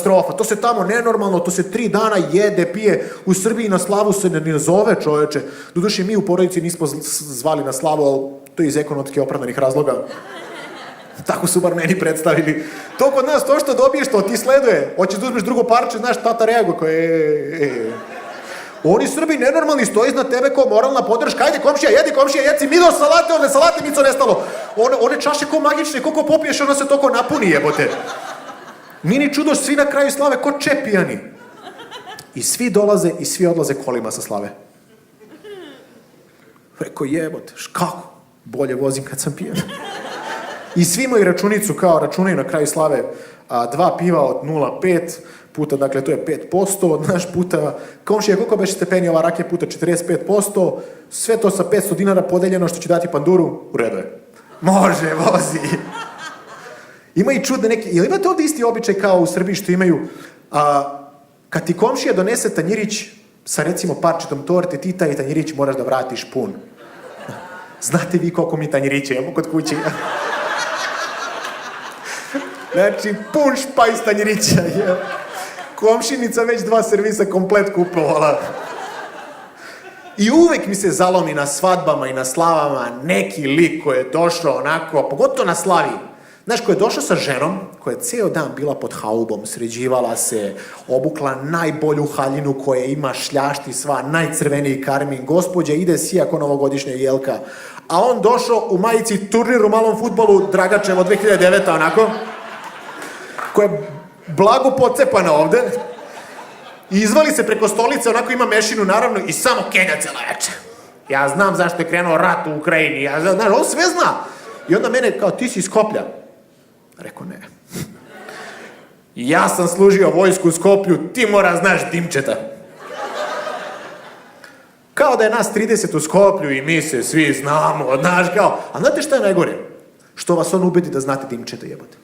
katastrofa, to se tamo nenormalno, to se 3 dana jede, pije, u Srbiji na slavu se ne zove, čoveče. Doduše, mi u porodici nismo zvali na slavu, ali to je iz ekonomski opravdanih razloga. Tako su bar meni predstavili. To kod nas, to što dobiješ, to ti sleduje. Hoćeš da uzmeš drugo parče, znaš, tata reaguje, koje Oni Srbi nenormalni, stoji iznad tebe ko moralna podrška, ajde komšija, jeci, mi do salate, ovde salate, mico nestalo. One čaše ko magične, koliko popiješ, ona se toko napuni, jebote. Nije ni čudo, svi na kraju slave ko čepijani. I svi dolaze i svi odlaze kolima sa slave. Rekao, jebote, kako? Bolje vozim kad sam pijan. I svi imaju računicu, kao računaju na kraju slave 2 piva od 0,5 puta, dakle to je 5%, znaš, puta, komšija, koliko beše stepeni ova rakija puta 45%, sve to sa 500 dinara podeljeno što će dati panduru, u redu je. Može, vozi. Ima i čudne neke, ili imate ovdje isti običaj kao u Srbiji što imaju, kad ti komšija donese tanjirić sa recimo parčetom torte, ti taj tanjirić moraš da vratiš pun. Znate vi koliko mi tanjirića imamo kod kući? Znači, pun špajs tanjirića. Komšinica već 2 servisa komplet kupovala. I uvek mi se zalomi na svadbama i na slavama neki lik koji je došao onako, pogotovo na slavi. Znaš, koji je došao sa ženom, koja je ceo dan bila pod haubom, sređivala se, obukla najbolju haljinu koje ima, šljašti sva, najcrveniji karmin, gospođa ide sija ko novogodišnja jelka. A on došao u majici turnir u malom fudbalu Dragačevo 2009. onako, koja je blago pocepana ovde, i izvali se preko stolice, onako ima mešinu naravno, i samo kenja cela večer. Ja znam zašto je krenuo rat u Ukrajini, ja znam, znaš, on sve zna. I onda mene, kao, ti si iz Skoplja. Rekao, ne. Ja sam služio vojsku u Skoplju, ti mora znaš Dimčeta. Kao da je nas 30 u Skoplju i mi se svi znamo, znaš, kao. A znate šta je najgore? Što vas on ubedi da znate Dimčeta, jebote.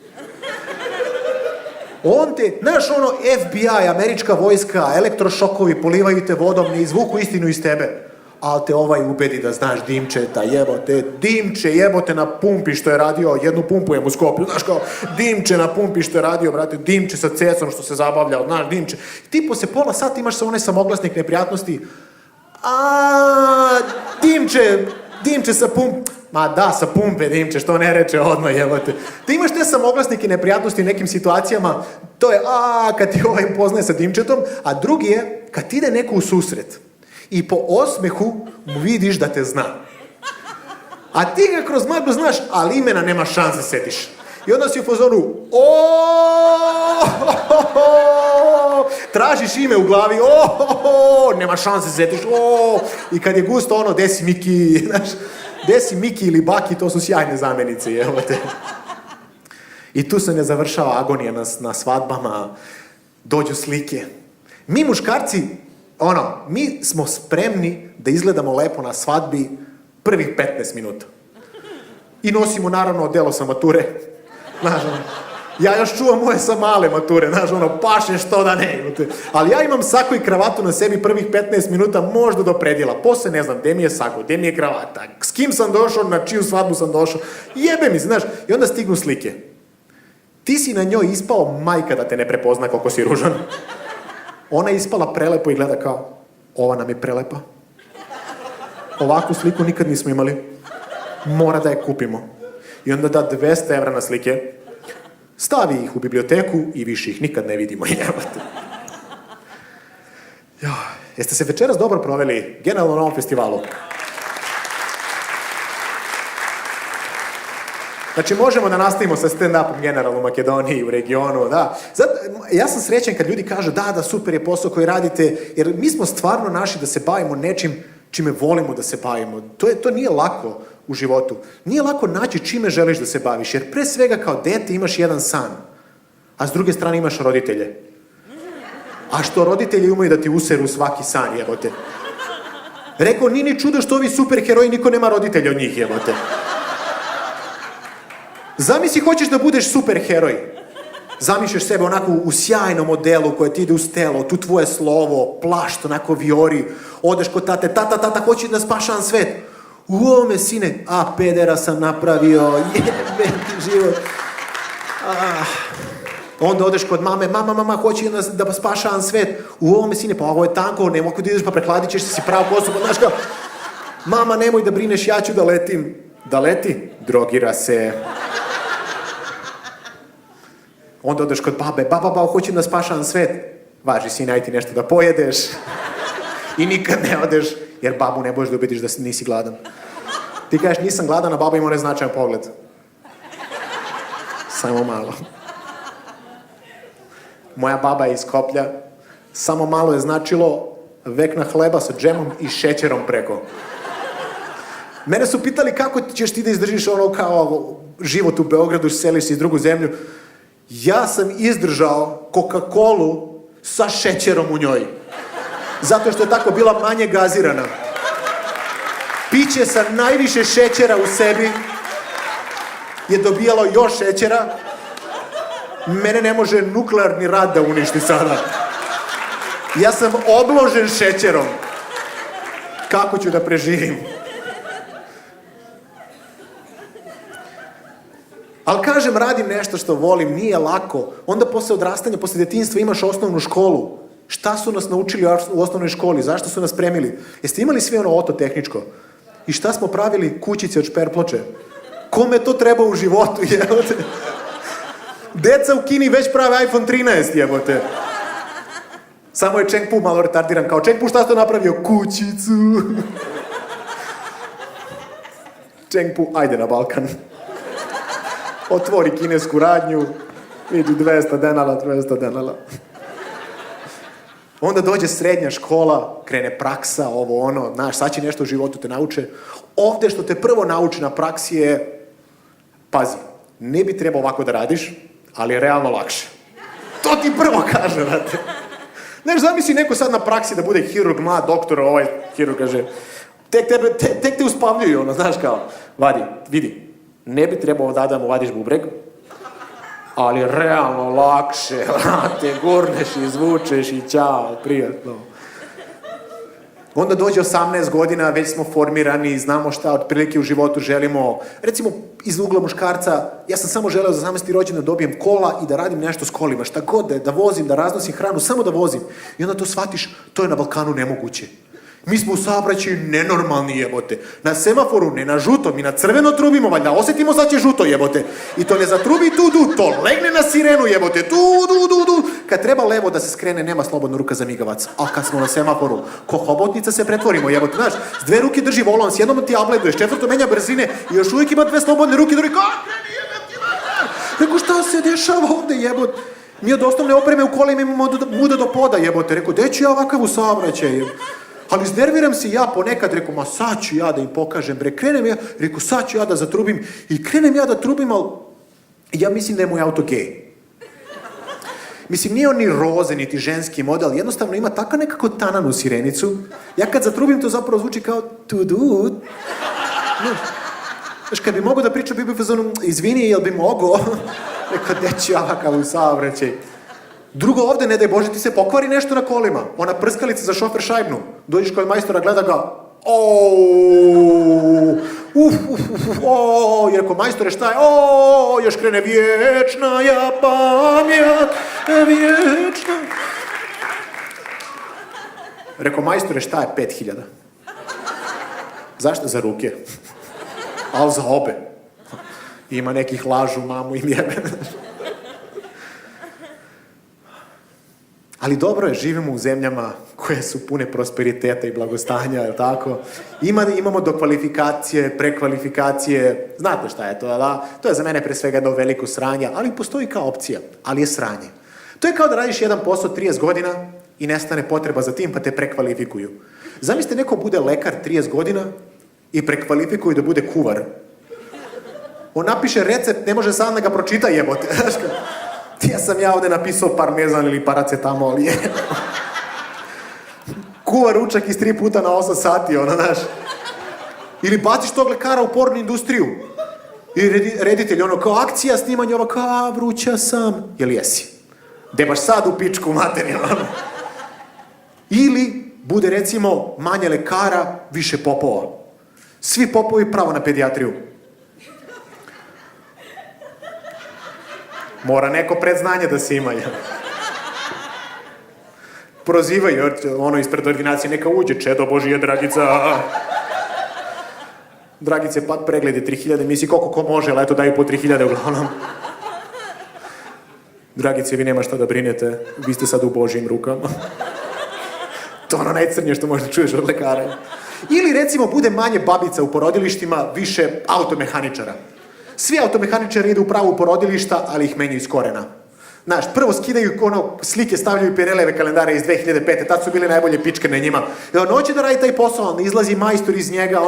On te, znaš ono, FBI, američka vojska, elektrošokovi, polivaju te vodom, ne izvuku istinu iz tebe. Ali te ovaj ubedi da znaš Dimčeta, jebote, Dimče, jebote, na pumpi što je radio, jednu pumpujem u Skoplju, znaš kao, Dimče na pumpi što je radio, brate, Dimče sa cecom što se zabavljao, znaš, Dimče. Ti posle pola sata imaš sa onaj samoglasnik neprijatnosti, Dimče sa pumpe, ma da, sa pumpe, Dimče, što ne reče odmah, jebote. Ti imaš te samoglasnike neprijatnosti u nekim situacijama, to je, kad ti ovaj poznaje sa Dimčetom, a drugi je, kad ti ide neko u susret, i po osmehu mu vidiš da te zna. A ti ga kroz maglu znaš, ali imena nema šanse setiš. I onda si u fazonu, tražiš ime u glavi, nema šanse setiš, i kad je gusto ono, desi Miki, znaš, desi Miki ili Baki, to su sjajne zamenice, evo te. I tu se ne završava agonija na svadbama, dođu slike. Mi muškarci, mi smo spremni da izgledamo lepo na svadbi prvih 15 minuta. I nosimo naravno odelo sa mature. Znaš, ja još čuvam moje sa male mature, znaš, paše što da ne. Ali ja imam sako i kravatu na sebi prvih 15 minuta, možda do predjela. Posle ne znam, gde mi je sako, gde mi je kravata, s kim sam došao, na čiju svadbu sam došao. Jebe mi se, znaš, i onda stignu slike. Ti si na njoj ispao majka da te ne prepozna koliko si ružan. Ona je ispala prelepo i gleda kao, ova nam je prelepa. Ovakvu sliku nikad nismo imali. Mora da je kupimo. I onda da 200 evra na slike, stavi ih u biblioteku i više ih nikad ne vidimo. Jeste se večeras dobro proveli, generalno na ovom festivalu? Znači, možemo da nastavimo sa stand-upom generalno u Makedoniji, u regionu, da. Ja sam srećan kad ljudi kažu da, super je posao koji radite, jer mi smo stvarno naši da se bavimo nečim čime volimo da se bavimo. To nije lako u životu. Nije lako naći čime želiš da se baviš, jer pre svega kao dete imaš jedan san, a s druge strane imaš roditelje. A što roditelji umeju da ti useru svaki san, jebote. Rekao, nije ni čudo što ovi superheroji, niko nema roditelja od njih, jebote. Zamisli, hoćeš da budeš superheroj. Zamišljaš sebe onako u sjajnom odelu koje ti ide uz telo, tu tvoje slovo, plašt, onako viori, odeš kod tate, tata, hoću da spašavam svet. U ovome, sine, pedera sam napravio, jebe ti život. Onda odeš kod mame, mama, hoće da spašavam svet. U ovome, sine, pa ovo je tanko, ne mogu da ideš, pa prehladit ćeš se, si prav kosu, pa znaš kao, mama, nemoj da brineš, ja ću da letim. Da leti? Drogira se. Onda odeš kod babe, baba, hoćem da spašavam svet. Važi, sine, aj ti nešto da pojedeš. I nikad ne odeš, jer babu ne možeš da ubediš da nisi gladan. Ti kažeš, nisam gladan, a baba ima neznačajan pogled. Samo malo. Moja baba je iz Skoplja. Samo malo je značilo vekna hleba sa džemom i šećerom preko. Mene su pitali kako ćeš ti da izdržiš ono kao život u Beogradu, seliš se iz drugu zemlju. Ja sam izdržao Coca-Colu sa šećerom u njoj. Zato što je tako bila manje gazirana. Piće sa najviše šećera u sebi je dobijalo još šećera. Mene ne može nuklearni rad da uništi sada. Ja sam obložen šećerom. Kako ću da preživim? Ali kažem, radim nešto što volim, nije lako. Onda posle odrastanja, posle detinjstva imaš osnovnu školu. Šta su nas naučili u osnovnoj školi? Zašto su nas spremili? Jeste imali sve ono tehničko? I šta smo pravili? Kućice od šperploče. Kome to treba u životu, jebote? Deca u Kini već prave iPhone 13, jebote. Samo je Cheng Pu malo retardiran. Kao, Cheng Pu šta ste napravio? Kućicu. Cheng Pu, ajde na Balkan. Otvori kinesku radnju, vidi 200 denala. Onda dođe srednja škola, krene praksa, ovo ono, znaš, sad će nešto u životu te nauče. Ovde što te prvo nauči na praksi je, pazi, ne bi trebao ovako da radiš, ali je realno lakše. To ti prvo kaže, znate. Znaš, zamisli neko sad na praksi da bude hirurg, mlad doktor, ovaj hirurg kaže, tek te uspavljuju, ono, znaš kao, vidi, ne bi trebao da mu vadiš bubreg, ali realno lakše, te gurneš, izvučeš i ćao, prijatno. Onda dođe 18 godina, već smo formirani, znamo šta otprilike u životu želimo. Recimo, iz ugla muškarca, ja sam samo želeo za 18. rođendan da dobijem kola i da radim nešto s kolima, šta god da vozim, da raznosim hranu, samo da vozim. I onda to shvatiš, to je na Balkanu nemoguće. Mi smo u saobraćaju nenormalni, jebote. Na semaforu, ne na žuto, mi na crveno trubimo, valjda osetimo sad će žuto, jebote. I to ne zatrubi tu, to legne na sirenu, jebote, tu. Kad treba levo da se skrene, nema slobodna ruka za migavac. A kad smo na semaforu, ko hobotnica se pretvorimo, jebote, znaš, s 2 ruke drži volan, s jednom ti ableduješ, 4 menja brzine i još uvijek ima 2 slobodne ruke, drugi, Rekao, šta se dešava ovde, jebote? Mi od osnovne opreme u kolima imamo muda do poda, jebote. Rekao, gde ću ja ovakav u saobraćaju? Ali iznerviram se ja ponekad, rekao, ma sad ću ja da im pokažem, krenem ja, rekao, sad ću ja da zatrubim i krenem ja da trubim, ali ja mislim da je moj auto gej. Mislim, nije on ni roze, niti ženski model, jednostavno ima tako nekako tananu sirenicu. Ja kad zatrubim, to zapravo zvuči kao tu-du. Znaš, kad bi mogao da pričam, bi fazonu, izvini, jel bi mogao? Rekao, gde ću ja ovakav u saobraćaj? Drugo, ovde, ne daj Bože, ti se pokvari nešto na kolima. Ona prskalica za šofer šajbnu. Dođeš kod majstora, gleda ga. I rekao, majstore, šta je? Još krene vječna ja pamjat, vječna. Rekao, majstore, šta je 5.000? Zašto? Za ruke. Ali za obe. Ima nekih lažu, mamu im jebe. Ali dobro je, živimo u zemljama koje su pune prosperiteta i blagostanja, je li tako? Imamo dokvalifikacije, prekvalifikacije, znate šta je to, da? To je za mene pre svega jedno veliko sranje, ali postoji kao opcija, ali je sranje. To je kao da radiš jedan posao 30 godina i nestane potreba za tim, pa te prekvalifikuju. Zamislite, neko bude lekar 30 godina i prekvalifikuju da bude kuvar. On napiše recept, ne može sam da ga pročita, jebote. Ja sam ovde napisao parmezan ili paracetamol. Kuva ručak iz 3 puta na 8 sati, ono, znaš. Ili baciš tog lekara u pornu industriju. I reditelj, ono, kao akcija, snimanje, ovo, kao, vruća sam. Jel jesi? Gde baš sad u pičku materiju, ono. Ili bude, recimo, manje lekara, više popova. Svi popovi pravo na pedijatriju. Mora neko predznanje da se ima. Prozivaju ono ispred ordinacije, neka uđe, čedo Božije, Dragica. Dragice, pad pregled je 3000, misli koliko ko može, ali eto daju po 3000 uglavnom. Dragice, vi nema šta da brinete, vi ste sad u Božijim rukama. To ono najcrnije što možda čuješ od lekara. Ili recimo bude manje babica u porodilištima, više automehaničara. Svi automehaničari idu pravo u porodilišta, ali ih menjaju iz korena. Znaš, prvo skidaju slike, stavljaju Pireleve kalendare iz 2005. Tad su bile najbolje pičke na njima. I on hoće da radi taj posao, onda izlazi majstor iz njega,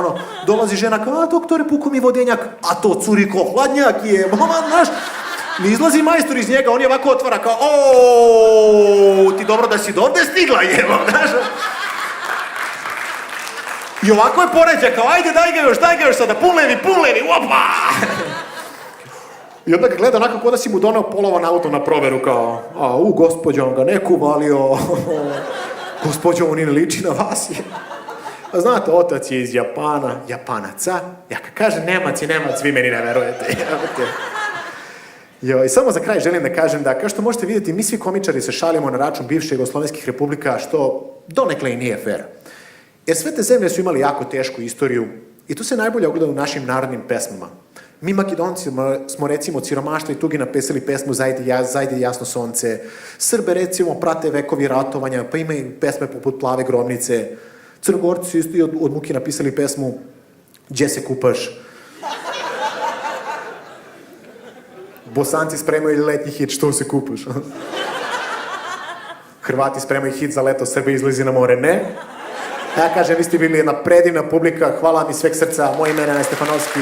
dolazi žena kao, a doktore, puko mi vodenjak, a to curi ko hladnjak je, mama, znaš. Ne izlazi majstor iz njega, on je ovako otvara kao, ti dobro da si dovde stigla, jevo, znaš. I ovako je poređa, kao, ajde, daj ga još sada, punlevi, opa! I onda ga gleda onako kao da si mu doneo polovan auto na proveru, kao, gospođo, on ga neku valio, gospođo, on i ne liči na vas. A znate, otac je iz Japana, Japanaca, ja kad kažem Nemac je Nemac, vi meni ne verujete. I samo za kraj želim da kažem da, kao što možete vidjeti, mi svi komičari se šalimo na račun bivše jugoslovenskih republika, što donekle i nije fair. Jer sve te zemlje su imali jako tešku istoriju i to se najbolje ogleda u našim narodnim pesmama. Mi Makedonci smo recimo od siromaštva i tugi napisali pesmu Zajde jasno sonce. Srbe recimo prate vekovi ratovanja, pa imaju pesme poput Plave grobnice. Crnogorci su isto od muke napisali pesmu Gdje se kupaš. Bosanci spremaju letnji hit Što se kupaš. Hrvati spremaju hit za leto, Srbe izlazi na more, ne? Ja kažem, vi ste bili jedna predivna publika, hvala mi sveg srca, moje ime je Nenad Stefanovski.